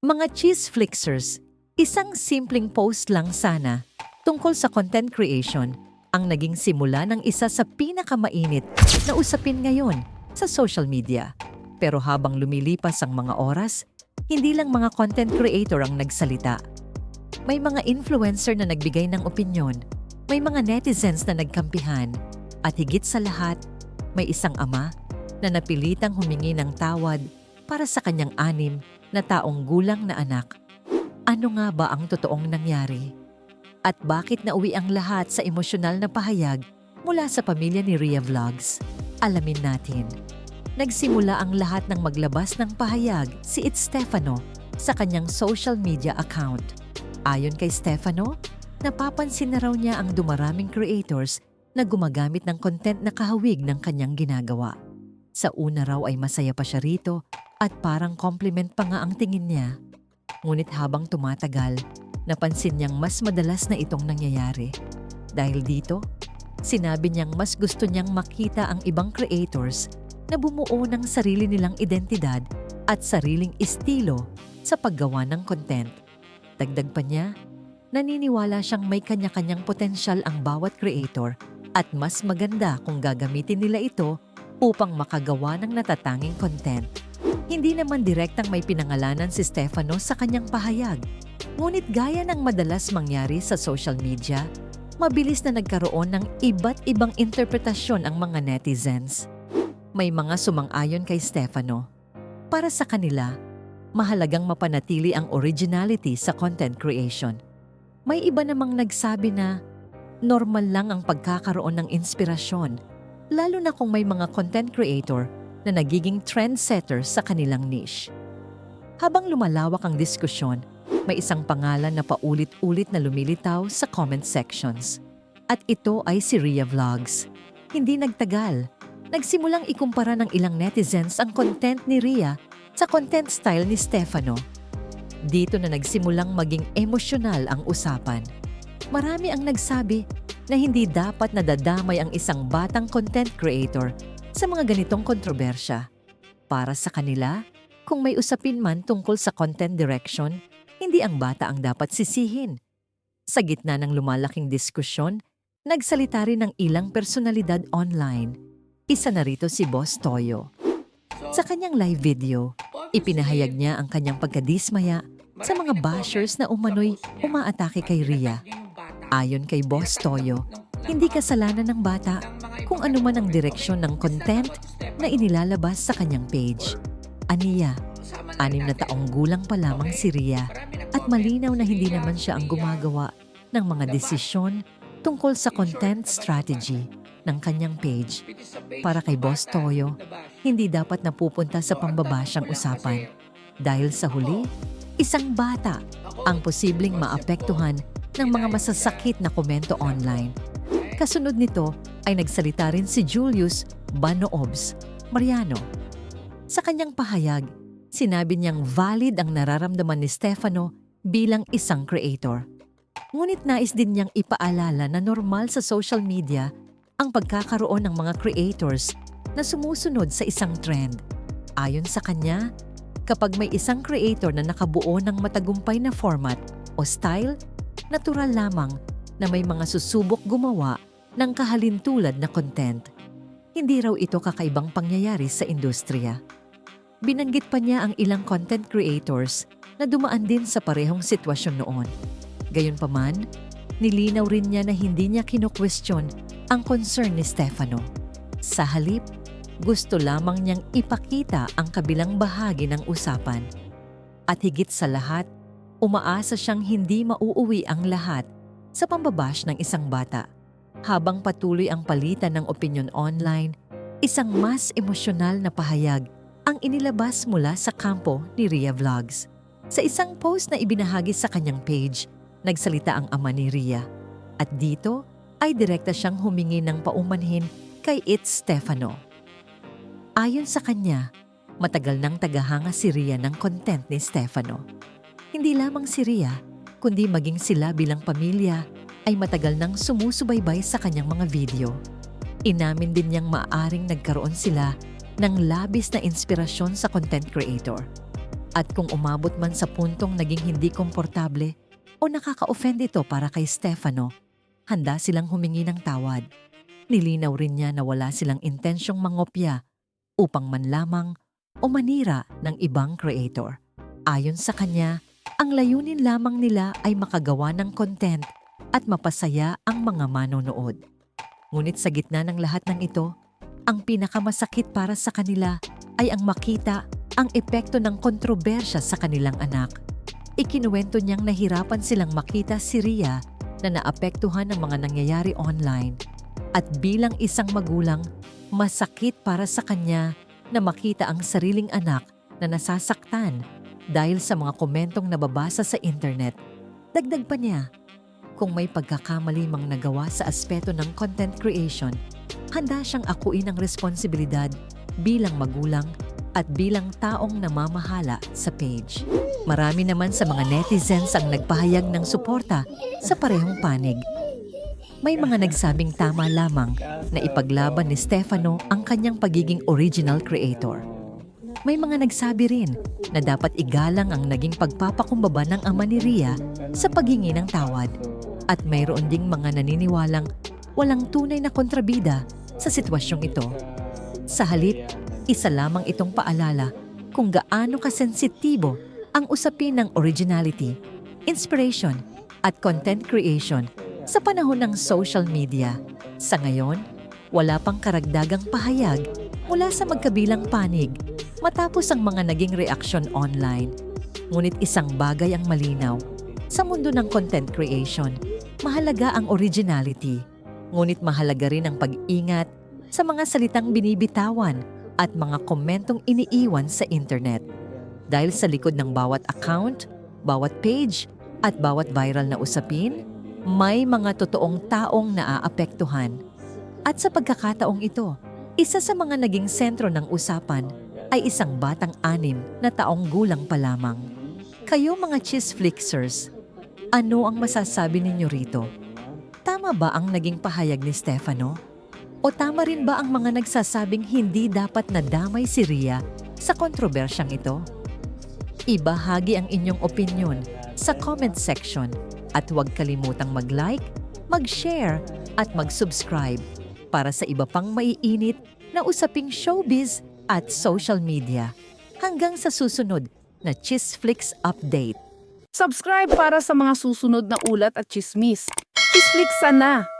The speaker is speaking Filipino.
Mga cheese flixers, isang simpleng post lang sana tungkol sa content creation ang naging simula ng isa sa pinakamainit na usapin ngayon sa social media. Pero habang lumilipas ang mga oras, hindi lang mga content creator ang nagsalita. May mga influencer na nagbigay ng opinyon, may mga netizens na nagkampihan, at higit sa lahat, may isang ama na napilitang humingi ng tawad para sa kanyang 6 na taong gulang na anak. Ano nga ba ang totoong nangyari? At bakit nauwi ang lahat sa emosyonal na pahayag mula sa pamilya ni Rhea Vlogs? Alamin natin. Nagsimula ang lahat ng maglabas ng pahayag si It's Stefano sa kanyang social media account. Ayon kay Stefano, napapansin na raw niya ang dumaraming creators na gumagamit ng content na kahawig ng kanyang ginagawa. Sa una raw ay masaya pa siya rito at parang compliment pa nga ang tingin niya. Ngunit habang tumatagal, napansin niyang mas madalas na itong nangyayari. Dahil dito, sinabi niyang mas gusto niyang makita ang ibang creators na bumuo ng sarili nilang identidad at sariling estilo sa paggawa ng content. Dagdag pa niya, naniniwala siyang may kanya-kanyang potensyal ang bawat creator at mas maganda kung gagamitin nila ito upang makagawa ng natatanging content. Hindi naman direktang may pinangalanan si Stefano sa kanyang pahayag. Ngunit gaya ng madalas mangyari sa social media, mabilis na nagkaroon ng iba't ibang interpretasyon ang mga netizens. May mga sumang-ayon kay Stefano. Para sa kanila, mahalagang mapanatili ang originality sa content creation. May iba namang nagsabi na normal lang ang pagkakaroon ng inspirasyon, lalo na kung may mga content creator na nagiging trendsetter sa kanilang niche. Habang lumalawak ang diskusyon, may isang pangalan na paulit-ulit na lumilitaw sa comment sections. At ito ay si Rhea Vlogs. Hindi nagtagal, nagsimulang ikumpara ng ilang netizens ang content ni Rhea sa content style ni Stefano. Dito na nagsimulang maging emosyonal ang usapan. Marami ang nagsabi na hindi dapat nadadamay ang isang batang content creator sa mga ganitong kontrobersya. Para sa kanila, kung may usapin man tungkol sa content direction, hindi ang bata ang dapat sisihin. Sa gitna ng lumalaking diskusyon, nagsalita rin ng ilang personalidad online. Isa na rito si Boss Toyo. Sa kanyang live video, ipinahayag niya ang kanyang pagkadismaya sa mga bashers na umano'y umaatake kay Rhea. Ayon kay Boss Toyo, hindi kasalanan ng bata kung ano man ang direksyon ng content na inilalabas sa kanyang page. Aniya, 6 na taong gulang pa lamang si Rhea at malinaw na hindi naman siya ang gumagawa ng mga desisyon tungkol sa content strategy ng kanyang page. Para kay Boss Toyo, hindi dapat napupunta sa pambabasyang usapan. Dahil sa huli, isang bata ang posibleng maapektuhan ng mga masasakit na komento online. Kasunod nito ay nagsalita rin si Julius Banoobs Mariano. Sa kanyang pahayag, sinabi niyang valid ang nararamdaman ni Stefano bilang isang creator. Ngunit nais din niyang ipaalala na normal sa social media ang pagkakaroon ng mga creators na sumusunod sa isang trend. Ayon sa kanya, kapag may isang creator na nakabuo ng matagumpay na format o style, natural lamang na may mga susubok gumawa ng kahalintulad na content. Hindi raw ito kakaibang pangyayari sa industriya. Binanggit pa niya ang ilang content creators na dumaan din sa parehong sitwasyon noon. Gayunpaman, nilinaw rin niya na hindi niya kino-question ang concern ni Stefano. Sa halip, gusto lamang niyang ipakita ang kabilang bahagi ng usapan. At higit sa lahat, umaasa siyang hindi mauuwi ang lahat sa pambabash ng isang bata. Habang patuloy ang palitan ng opinyon online, isang mas emosyonal na pahayag ang inilabas mula sa kampo ni Rhea Vlogs. Sa isang post na ibinahagi sa kanyang page, nagsalita ang ama ni Rhea. At dito ay direkta siyang humingi ng paumanhin kay It's Stefano. Ayon sa kanya, matagal nang tagahanga si Rhea ng content ni Stefano. Hindi lamang si Rhea, kundi maging sila bilang pamilya ay matagal nang sumusubaybay sa kanyang mga video. Inamin din niyang maaaring nagkaroon sila ng labis na inspirasyon sa content creator. At kung umabot man sa puntong naging hindi komportable o nakaka-offend ito para kay Stefano, handa silang humingi ng tawad. Nilinaw rin niya na wala silang intensyong mangopya upang manlamang o manira ng ibang creator. Ayon sa kanya, ang layunin lamang nila ay makagawa ng content at mapasaya ang mga manonood. Ngunit sa gitna ng lahat ng ito, ang pinakamasakit para sa kanila ay ang makita ang epekto ng kontrobersya sa kanilang anak. Ikinuwento niyang nahirapan silang makita si Rhea na naapektuhan ng mga nangyayari online. At bilang isang magulang, masakit para sa kanya na makita ang sariling anak na nasasaktan dahil sa mga komentong nababasa sa internet. Dagdag pa niya, kung may pagkakamali mang nagawa sa aspeto ng content creation, handa siyang akuin ang responsibilidad bilang magulang at bilang taong namamahala sa page. Marami naman sa mga netizens ang nagpahayag ng suporta sa parehong panig. May mga nagsabing tama lamang na ipaglaban ni Stefano ang kanyang pagiging original creator. May mga nagsabi rin na dapat igalang ang naging pagpapakumbaba ng ama ni Rhea sa paghingi ng tawad. At mayroon ding mga naniniwalang walang tunay na kontrabida sa sitwasyong ito. Sa halip, isa lamang itong paalala kung gaano kasensitibo ang usapin ng originality, inspiration, at content creation sa panahon ng social media. Sa ngayon, wala pang karagdagang pahayag mula sa magkabilang panig matapos ang mga naging reaksyon online. Ngunit isang bagay ang malinaw, sa mundo ng content creation, mahalaga ang originality. Ngunit mahalaga rin ang pag-ingat sa mga salitang binibitawan at mga komentong iniiwan sa internet. Dahil sa likod ng bawat account, bawat page, at bawat viral na usapin, may mga totoong taong naaapektuhan. At sa pagkakataong ito, isa sa mga naging sentro ng usapan ay isang batang 6 na taong gulang pa lamang. Kayo mga Chisflixers, ano ang masasabi ninyo rito? Tama ba ang naging pahayag ni Stefano? O tama rin ba ang mga nagsasabing hindi dapat nadamay si Rhea sa kontrobersyang ito? Ibahagi ang inyong opinyon sa comment section at huwag kalimutang mag-like, mag-share at mag-subscribe para sa iba pang maiinit na usaping showbiz at social media. Hanggang sa susunod na Chisflix Update. Subscribe para sa mga susunod na ulat at chismis. Chisflix sana!